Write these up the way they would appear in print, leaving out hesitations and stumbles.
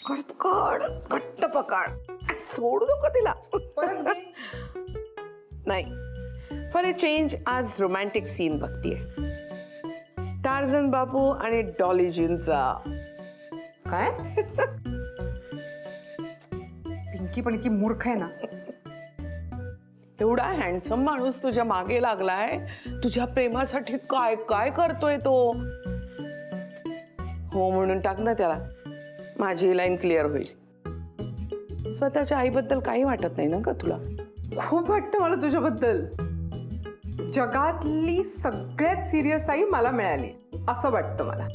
पकड घट्ट पकड, सोडू नको तिला. नाही, फॉर अ चेंज आज रोमॅन्टिक सीन बघतीये. टार्झन बाबू आणि डॉलीजींचा. काय? पिंकी पण इतकी मूर्ख आहे ना. एवढा हँडसम माणूस तुझ्या मागे लागलाय, तुझ्या प्रेमासाठी काय काय करतोय तो. हो म्हणून टाक ना त्याला, माझी लाईन क्लिअर होईल. स्वतःच्या आईबद्दल काही वाटत नाही ना का तुला? खूप वाटतं मला तुझ्याबद्दल. जगातली सगळ्यात सिरियस आई मला मिळाली असं वाटतं मला.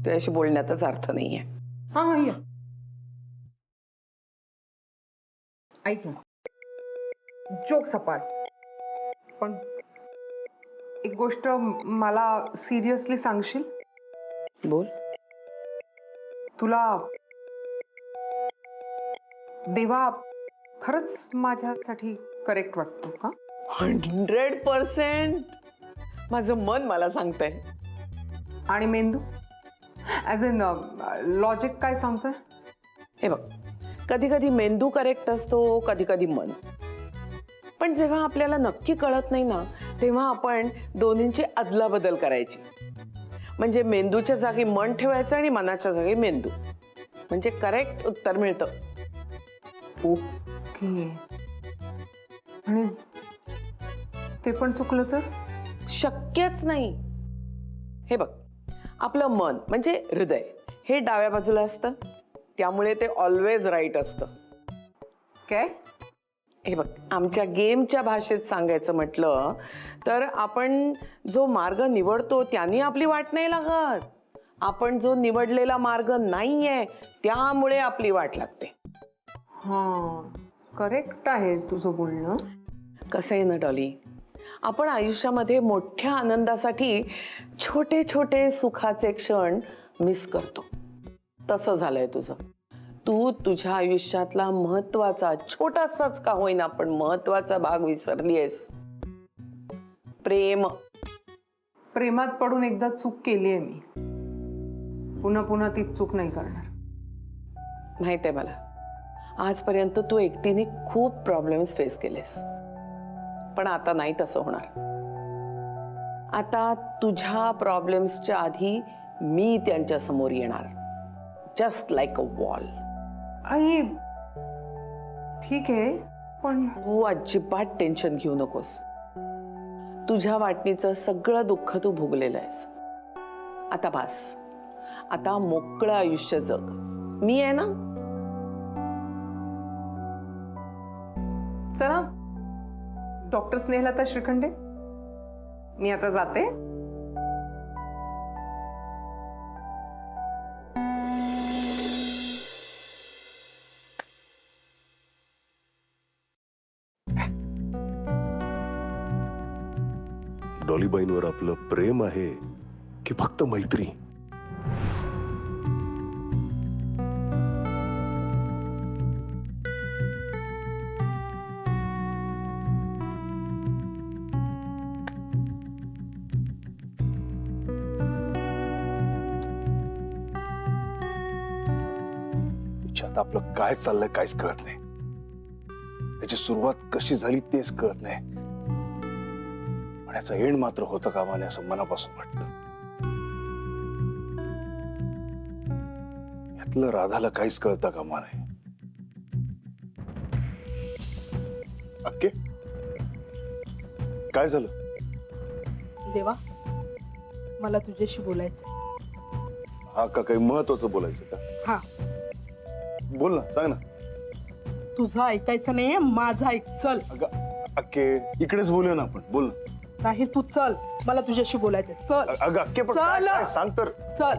तुझ्याशी बोलण्यातच अर्थ नाहीये. हा हा या. ऐक ना, जोक सपाट, पण एक गोष्ट मला सिरियसली सांगशील? बोल. तुला देवा खरंच माझ्यासाठी करेक्ट वाटतो का? 100% माझं मन मला सांगतंय. आणि मेंदू ॲज इन लॉजिक काय सांगतंय? हे बघ, कधी कधी मेंदू करेक्ट असतो, कधी कधी मन. पण जेव्हा आपल्याला नक्की कळत नाही ना, तेव्हा आपण दोन्हींची अदलाबदल करायची. म्हणजे मेंदूच्या जागी मन ठेवायचं आणि मनाच्या जागी मेंदू, म्हणजे करेक्ट उत्तर मिळतं. ओके. आणि ते पण चुकलं तर? शक्यच नाही. हे बघ, आपलं मन म्हणजे हृदय हे डाव्या बाजूला असतं, त्यामुळे ते ऑलवेज राईट असतं. काय? हे बघ, आमच्या गेमच्या भाषेत सांगायचं म्हटलं तर आपण जो मार्ग निवडतो त्याने आपली वाट नाही लागत. आपण जो निवडलेला मार्ग नाहीये त्यामुळे आपली वाट लागते. हां, करेक्ट आहे तुझं बोलणं. कसं आहे ना डॉली, आपण आयुष्यामध्ये मोठ्या आनंदासाठी छोटे छोटे सुखाचे क्षण मिस करतो. तसं झालंय तुझं. तू तुझ्या आयुष्यातला महत्वाचा, छोटासाच का होईना पण महत्वाचा भाग विसरलीयस. प्रेम. प्रेमात पडून एकदा चूक केली आहे मी, पुन्हा पुन्हा ती चूक नाही करणार. माहित आहे मला, आजपर्यंत तू एकटीने खूप प्रॉब्लेम्स फेस केलेस, पण आता नाही तसं होणार. आता तुझ्या प्रॉब्लेम्सच्या आधी मी त्यांच्या समोर येणार, जस्ट लाईक अ वॉल. आई ठीक आहे, पण तू अजिबात टेन्शन घेऊ नकोस. तुझ्या वाटणीचं सगळं दुःख तू भोगलेलं आहेस. आता बास, आता मोकळं आयुष्य जग. मी आहे ना. चला, डॉक्टर स्नेहलता श्रीखंडे, मी आता जाते. डॉलीबाईंवर आपलं प्रेम आहे की फक्त मैत्री? आपलं काय चाललंय काहीच कळत नाही. त्याची सुरुवात कशी झाली तेच कळत नाही. पण याचा एंड मात्र होतं कामा नये असं मनापासून वाटतं. यातलं राधाला काहीच कळतं कामा नये. अक्के, काय झालं? देवा, मला तुझ्याशी बोलायचं. हा का, काही महत्वाचं बोलायचं का? हा, बोल ना, सांग ना. तुझं ऐकायचं नाहीये, माझं ऐक. चल. अगं अक्के, इकडेच बोलूया ना आपण. बोल ना. नाही, तू चल, मला तुझ्याशी बोलायचंय. चल. अगं अक्के, पण चल. काय सांग तर. चल.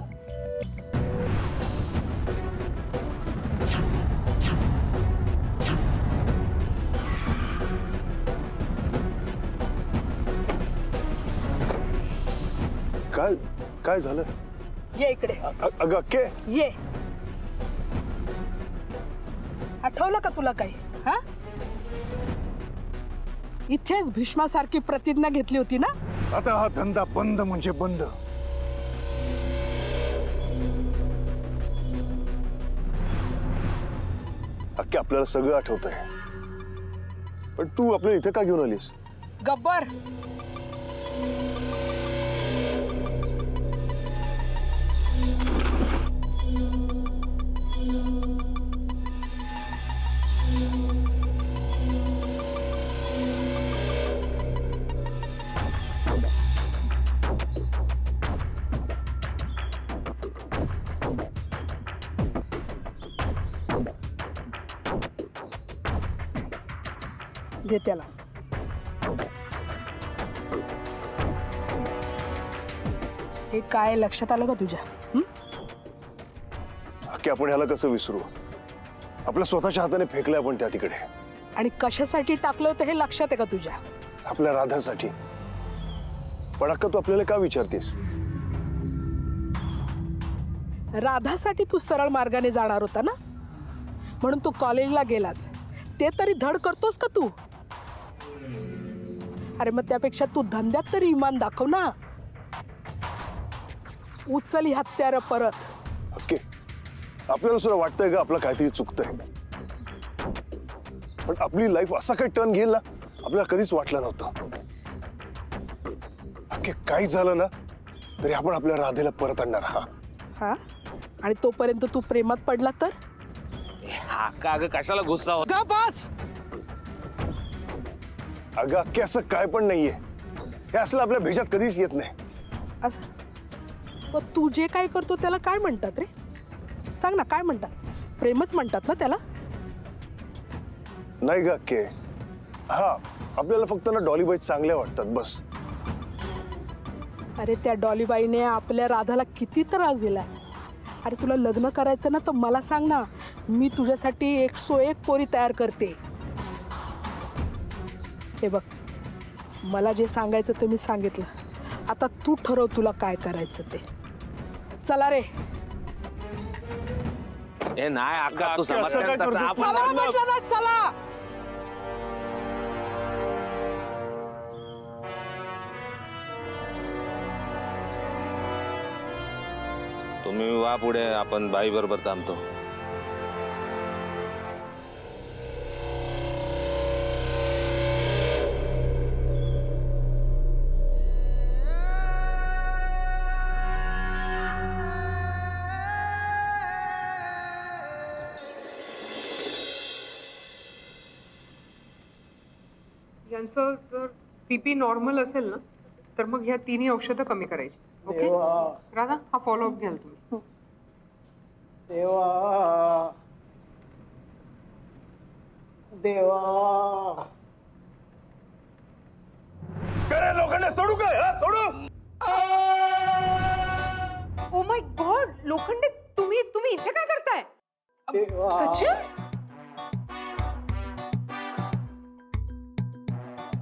काय काय झालं? ये इकडे. अगं अक्के, ये. आठवलं का तुला काही? हा, इथेच भीष्मासारखी प्रतिज्ञा घेतली होती ना? आता हा धंदा बंद म्हणजे बंद. की आपल्याला सगळं आठवतंय, पण तू आपल्या इथे का घेऊन आलीस? गब्बर, दे त्याला. हे काय लक्षात आलं का तुझ्या? की आपण ह्याला कसं विसरू? आपल्या स्वतःच्या हाताने फेकलंय आपण त्या तिकडे. आणि कशासाठी टाकलं होतं हे लक्षात आहे का तुझ्या? आपल्या राधासाठी. पण अक्का तू आपल्याला का विचारतेस? राधासाठी तू सरळ मार्गाने जाणार होता ना, म्हणून तू कॉलेजला गेलास. ते तरी धड करतोस का तू? अरे मग त्यापेक्षा तू धंद्यात तरी इमान दाखव ना. उचल ही हत्यार परत. ओके, आपल्याला सुद्धा वाटतंय का आपलं काहीतरी चुकतंय, पण आपली लाईफ असा काही टर्न घेईल ना आपल्याला कधीच वाटलं नव्हतं. ओके, काही झालं ना तरी आपण आपल्या राधेला परत आणणार. हा, आणि तोपर्यंत तू प्रेमात पडला तर? अक्का अगं कशाला गुस्सा होत? गा बस. अगं अक्के, असं काय पण नाहीये. हे असलं आपल्या भेजात कधीच येत नाही. असं मग तू जे काय करतो त्याला काय म्हणतात रे? सांग ना, काय म्हणतात? प्रेमच म्हणतात ना त्याला? नाही ग अक्के, हा आपल्याला फक्त ना डॉलीबाई चांगल्या वाटतात बस. अरे त्या डॉलीबाईने आपल्या राधाला किती त्रास दिला. अरे तुला लग्न करायचं ना तर मला सांग ना, मी तुझ्यासाठी 101 पोरी तयार करते. हे बघ, मला जे सांगायचं ते मी सांगितलं. आता तू ठरव तुला काय करायचं ते. चला रे. ए नाही अक्का, तू अक्का, असं काय करतो? समजते चला म्हटलं ना, चला. तुम्ही वा पुढे, आपण बाई बरोबर थांबतो. यांचं जर बीपी नॉर्मल असेल ना तर मग ह्या तिन्ही औषधं कमी करायची. ओके राधा, हा फॉलोअप घ्याल तुम्ही. देवा देवा. करे लोकांना सोडू काय? सोडू. ओ माय गॉड, लोखंडे, तुम्ही इथे काय करताय? देवा. सचिन,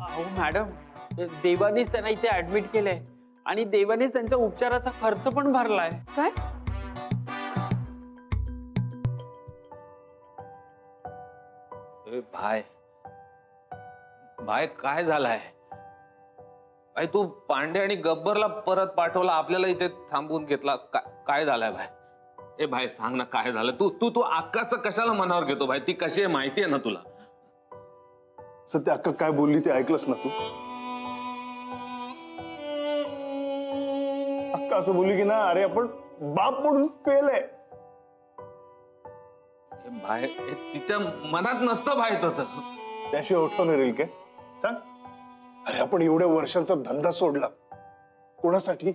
अहो मॅडम, देवानीच त्यांना इथे ऍडमिट केलंय आणि देवानीच त्यांच्या उपचाराचा खर्च पण भरलाय. काय? भाई भाई काय झालाय? भाई तू पांडे आणि गब्बरला परत पाठवला, आपल्याला इथे थांबवून घेतला. काय झालंय भाई? ए भाई सांग ना काय झालं? तू तू तू अक्काचं कशाला मनावर घेतो भाई? ती कशी आहे माहिती आहे ना तुला? सत्य अक्का काय बोलली ते ऐकलंस ना तू? अक्का असं बोलली की ना, अरे आपण बाप म्हणून फेल आहे. भाई तिच्या मनात नसतं भाई तसं. त्याशिवाय उठवणार येईल काय? सांग. अरे आपण एवढ्या वर्षांचा धंदा सोडला कोणासाठी?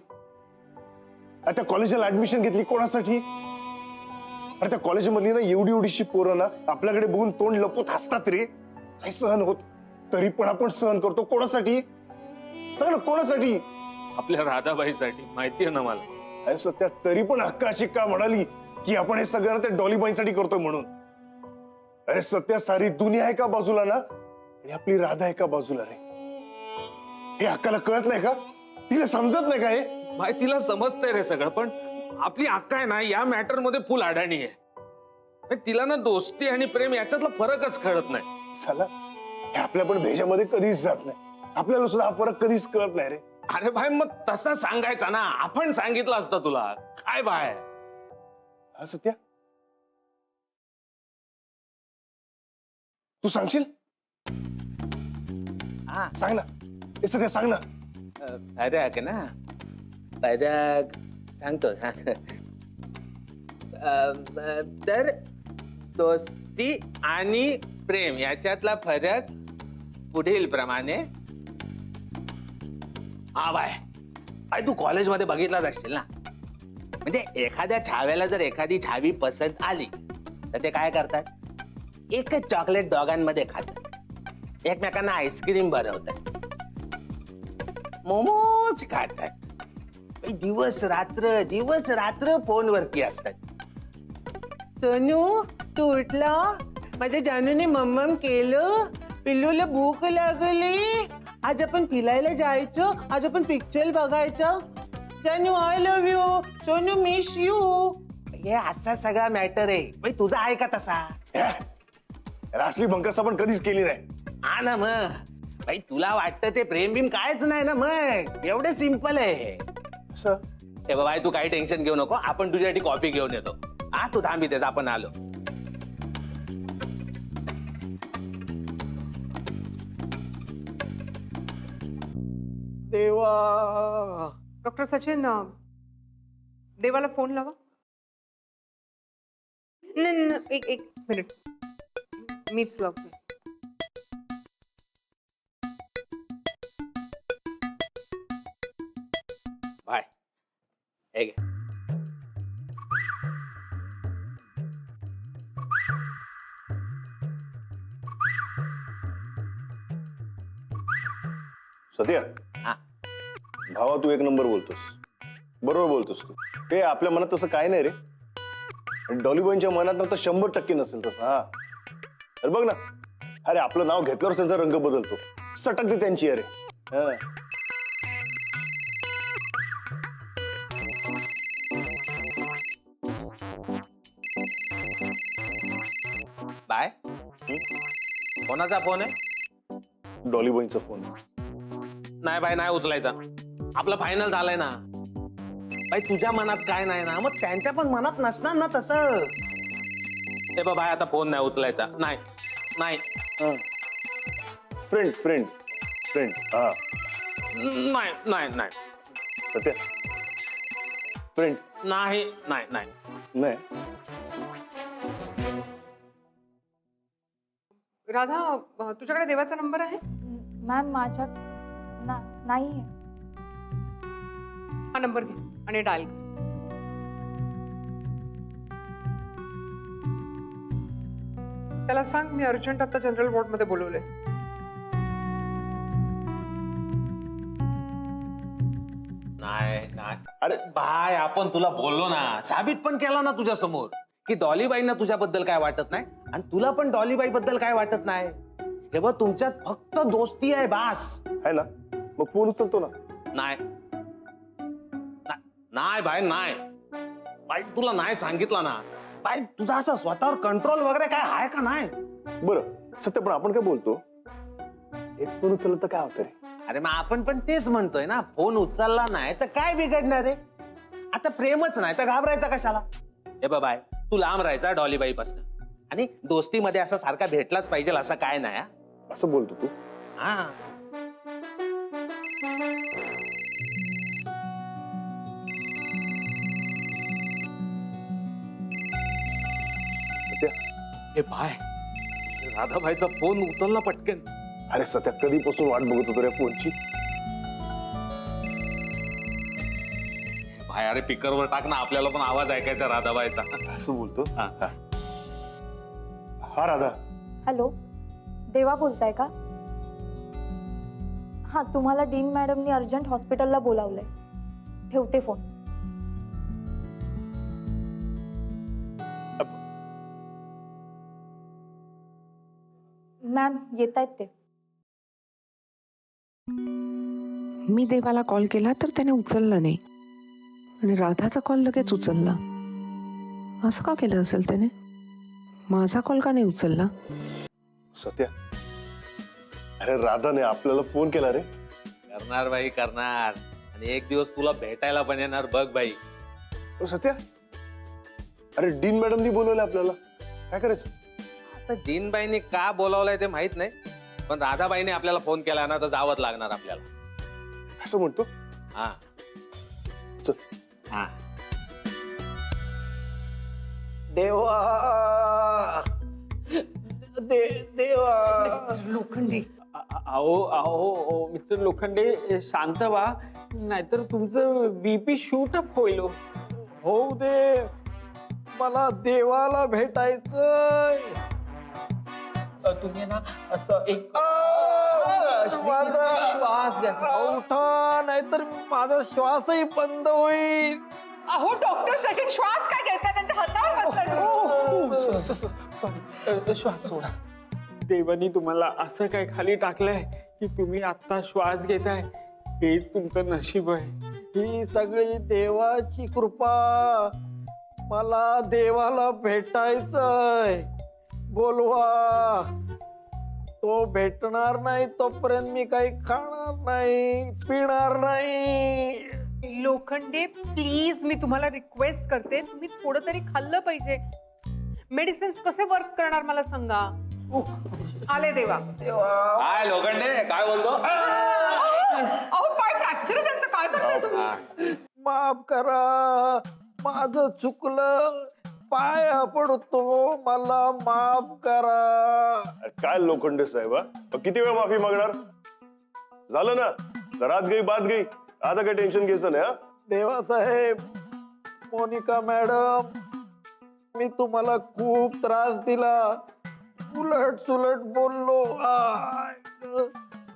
त्या कॉलेजला ऍडमिशन घेतली कोणासाठी? अरे त्या कॉलेजमधली ना एवढी एवढीशी पोरं ना आपल्याकडे बघून तोंड लपवत हसतात रे. नाही सहन होत तरी पण आपण सहन करतो. कोणासाठी? सांग ना, कोणासाठी? आपल्या राधाबाईसाठी. माहितीये ना मला. अरे सत्या, तरी पण हक्का अशी का म्हणाली की आपण हे सगळं त्या डॉलीबाईंसाठी करतोय म्हणून? अरे सत्या, सारी दुनिया आहे का बाजूला ना, आणि आपली राधा आहे का बाजूला रे? हे हक्काला कळत नाही का? तिला समजत नाही का हे? भाई तिला समजतंय रे सगळं, पण आपली अक्का आहे ना या मॅटर मध्ये फुल अडाणी आहे. तिला ना दोस्ती आणि प्रेम याच्यातला फरकच कळत नाही. चला, हे आपल्या पण भेजामध्ये कधीच जात नाही. आपल्याला सुद्धा हा फरक कधीच कळत नाही रे. अरे भाई मग तसा सांगायचा ना, आपण सांगितलं असतं तुला. काय भाई? हा सत्या, तू सांगशील? हा सांग ना. हे सध्या सांग ना. फरक ना, फरक सांगतो. तर दोस्ती आणि प्रेम याच्यातला फरक पुढील प्रमाणे. हा बाय तू कॉलेजमध्ये बघितलाच असशील ना, म्हणजे एखाद्या छाव्याला जर एखादी छावी पसंत आली तर ते काय करतात, एकच चॉकलेट दोघांमध्ये खातात, एकमेकांना आईस्क्रीम बनवतात, मोमोज खातात, दिवस रात्र फोनवरती असतात. सोनू तू उठला, माझ्या जानूने मम्मम केलं, पिल्लूला भूक लागली, आज आपण फिरायला जायचं, आज आपण पिक्चर बघायचं, जानू I love you, Sonu miss you. हे असा सगळा मॅटर आहे. भाई तुझा आहे का तसा? असली बंकस आपण कधीच केली नाही. हा ना मग भाई, तुला वाटतं ते प्रेम बिम कायच नाही ना, मग एवढं सिंपल आहे. असं हे बाबा तू काही टेन्शन घेऊ नको, आपण तुझ्यासाठी कॉफी घेऊन येतो. हा तू थांब इथेच, आपण आलो. देवा. डॉक्टर सचिन, देवाला फोन लावा. एक मिनिट, मीच लावते. बाय. हे घे. सत्या, हा. भावा तू एक नंबर बोलतोस, बरोबर बोलतोस तू. ते आपल्या मनात तसं काय नाही रे. डॉलीबॉयच्या मनात तर 100% नसेल तसं. हा अरे बघ ना, अरे आपलं नाव घेतल्यावर त्यांचा रंग बदलतो, सटकते त्यांची. अरे हा. बाय. कोणाचा फोन आहे? डॉलीबॉयचा फोन. नाही बाय, नाही उचलायचा. आपलं फायनल झालंय ना. बाई तुझ्या मनात काय नाही ना, मग त्यांच्या पण मनात नसणार ना तसं. ते बाय आता फोन नाही उचलायचा. नाही नाही फ्रेंड फ्रेंड फ्रेंड. हा नाही नाही नाही सत्या, फ्रेंड नाही नाही नाही. नाही. राधा, तुझ्याकडे देवाचा नंबर आहे? मॅम माझ्या नाही आहे. हा नंबर घे आणि डायल कर. त्याला सांग मी अर्जंट आता जनरल वॉर्ड मध्ये बोलवलंय. नाही नाही. अरे बाय, आपण तुला बोललो ना, साबित पण केला ना तुझ्या समोर की डॉलीबाईंना तुझ्याबद्दल काय वाटत नाही आणि तुला पण डॉलीबाई बद्दल काय वाटत नाही. हे बघ, तुमच्यात फक्त दोस्ती आहे बास. आहे ना, मग फोन उचलतो ना. नाही नाही भाई, नाही भाई, तुला नाही सांगितलं ना भाई. तुझा असं स्वतःवर कंट्रोल वगैरे काय आहे का नाही? बरं सत्य, पण आपण काय बोलतो, एक फोन उचललं तर काय होतं रे? अरे मग आपण पण तेच म्हणतोय ना, फोन उचलला नाही तर काय बिघडणार आहे? आता प्रेमच नाही तर घाबरायचा कशाला? हे बाय, तू लांब राहायचा डॉलीबाई पासून, आणि दोस्तीमध्ये असा सारखा भेटलाच पाहिजे असं काय नाही. असं बोलतो तू? हा सत्या. हे बाय, राधाबाईचा फोन उचलला पटकन. अरे सत्या, कधीपासून वाट बघत होतो रे फोनची. भाई अरे पिकरवर टाक ना, आपल्याला पण आवाज ऐकायचा राधाबाईचा. असं बोलतो? हा. हा राधा. हॅलो, देवा बोलताय का? हां, तुम्हाला डीन मॅडमनी अर्जंट हॉस्पिटलला बोलावलंय. ठेवते फोन. मॅम येत आहेत ते. मी देवाला कॉल केला तर त्याने उचलला नाही आणि राधाचा कॉल लगेच उचलला. असं का केलं असेल त्याने? माझा कॉल का नाही उचलला? सत्या, अरे राधाने आपल्याला फोन केला रे. करणार बाई, करणार. आणि एक दिवस तुला भेटायला पण येणार बघ बाई. सत्या, अरे डीन मॅडमनी बोलवलं आपल्याला, काय करायचं? आता जीनबाईंनी का बोलावलंय ते माहित नाही, पण राधाबाईने आपल्याला फोन केला ना तर जावंच लागणार आपल्याला. असं म्हणतो. हा चल. हा देवा देवा. लोखंडे अहो मिस्टर लोखंडे शांत व्हा, नाहीतर तुमचं बीपी शूट अप होईल. होऊ दे, मला देवाला भेटायचंय. तुम्ही ना असं एक श्वास घ्या. उठा, नाहीतर माझा श्वासही बंद होईल. अहो डॉक्टर सचिन श्वास काय घेतात, त्यांच्या हातावर बसलाय. श्वास सोडा. देवानी तुम्हाला असं काय खाली टाकलंय की तुम्ही आता श्वास घेताय. हेच तुमचं नशीब आहे. ही सगळी देवाची कृपा. मला देवाला भेटायचंय. बोलवा. तो भेटणार नाही तोपर्यंत मी काही खाणार नाही, पिणार नाही. लोखंडे प्लीज, मी तुम्हाला रिक्वेस्ट करते, तुम्ही थोडं तरी खाल्लं पाहिजे. मेडिसिन्स कसे वर्क करणार मला सांगा. आले देवा. काय लोखंडे काय बोलतो. अहो पाय फ्रॅक्चर आहे त्यांचं, काय करताय तुम्ही. माफ करा, माझं चुकलं. पाया पडतो, मला माफ करा. काय लोखंडे साहेब, किती वेळ माफी मागणार. झालं ना, रात गई बात गई, आता काय टेन्शन घ्यायचं नाही. देवा साहेब, मोनिका मॅडम, मी तुम्हाला खूप त्रास दिला, उलट सुलट बोललो.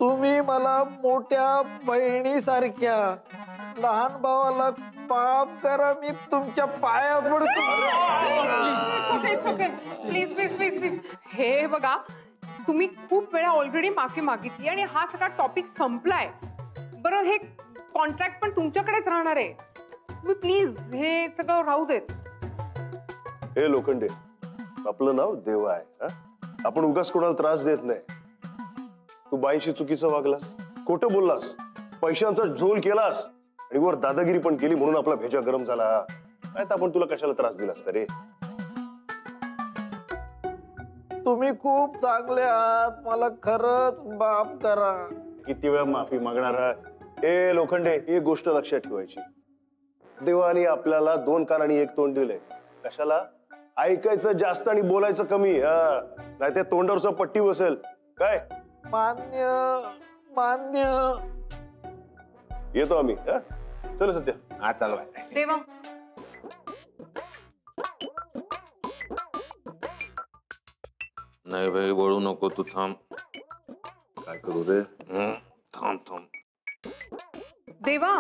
तुम्ही मला मोठ्या बहिणीसारख्या, लहान भावाला माफ करा. मी तुमच्या पाया पडतो. Please please please please. हे बघा, तुम्ही खूप वेळा ऑलरेडी माफी मागितली आणि हा सगळा टॉपिक संपलाय. बरं, हे कॉन्ट्रॅक्ट पण तुमच्याकडेच राहणार आहे. तुम्ही प्लीज हे सगळं राहू देत. हे लोखंडे, आपलं नाव देवा आहे. आपण उगाच कोणाला त्रास देत नाही. तू बाईंशी चुकीचं वागलास, खोटं बोललास, पैशांचा झोल केलास आणि वर दादागिरी पण केली, म्हणून आपला भेजा गरम झाला. नाही तर आपण तुला कशाला त्रास दिलास रे. तुम्ही खूप चांगले आहात, मला खरंच माफ करा. किती वेळा माफी मागणार. ए लोखंडे, एक गोष्ट लक्षात ठेवायची, देवाने आपल्याला 2 कान आणि 1 तोंड दिलंय. कशाला. ऐकायचं जास्त आणि बोलायचं कमी. नाही त्या तोंडावरचा पट्टी बसेल. काय. मान्य मान्य. येतो आम्ही. चल सध्या. हा चालू. देवा, नाही भाई बोलू नको, तू थांब. काय करू रे. थांब थांब. देवा,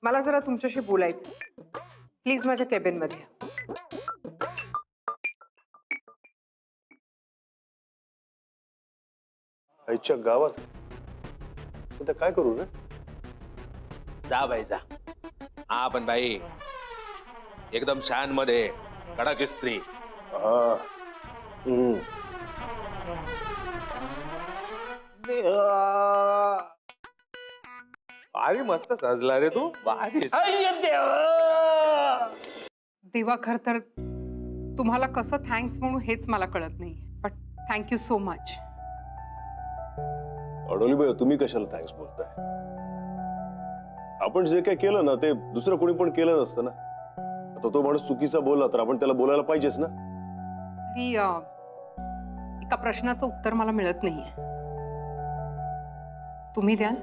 मला जरा तुमच्याशी बोलायचं. प्लीज माझ्या केबिन मध्ये. आईच्या गावात आता काय करू रे. जा भाई जा. हा पण भाई एकदम शान मध्ये कडक इस्त्री. भारी मस्त सजला रे तू. भारी. देवा, खर तर तुम्हाला कसं थँक्स म्हणू हेच मला कळत नाही. But thank you so much. Adolibai, तुम्ही कशाला थँक्स बोलताय. आपण जे काय केलं ना ते दुसरं कोणी पण केलं नसतं ना. आता तो माणूस चुकीचा बोलला तर आपण त्याला बोलायला पाहिजेच ना. तरी एका प्रश्नाचं उत्तर मला मिळत नाहीये. तुम्ही द्याल.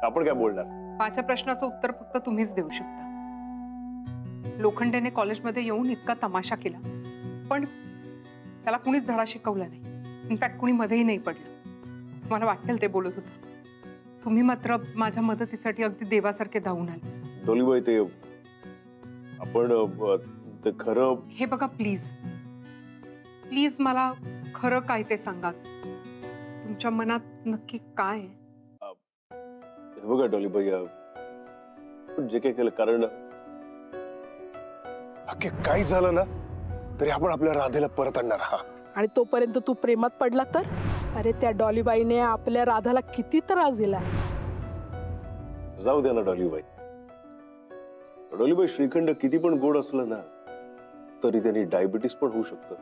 आपण काय बोलणार. माझ्या प्रश्नाचं उत्तर फक्त तुम्हीच देऊ शकता. लोखंडेने कॉलेजमध्ये येऊन इतका तमाशा केला, पण त्याला कुणीच धडा शिकवला नाही. इनफॅक्ट कुणी मध्येही नाही पडलं. मला वाटेल ते बोलत होतं. तुम्ही मात्र माझ्या मदतीसाठी अगदी देवासारखे धावून आले. डोलीबाई, ते आपण ते खरं. हे बघा, प्लीज प्लीज मला खरं काय ते सांगा. तुमच्या मनात नक्की काय आहे. हे बघा डोलीबाई, आपण जे काही केलं, कारण अख्खे काही झालं ना तरी आपण आपल्या राधेला परत आणणार. आणि तोपर्यंत तू प्रेमात पडला तर. अरे, त्या डॉलीबाईने आपल्या राधाला किती त्रास दिला. जाऊ द्या ना डॉलीबाई. डॉलीबाई, श्रीखंड किती पण गोड असलं ना तरी त्यांनी डायबिटीस पण होऊ शकतं.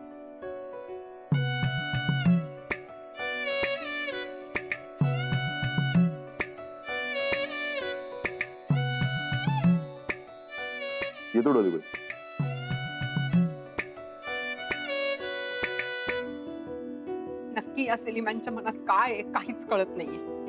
येतो डॉलीबाई. नक्की या सेलिमांच्या मनात काय आहे काहीच कळत नाहीये.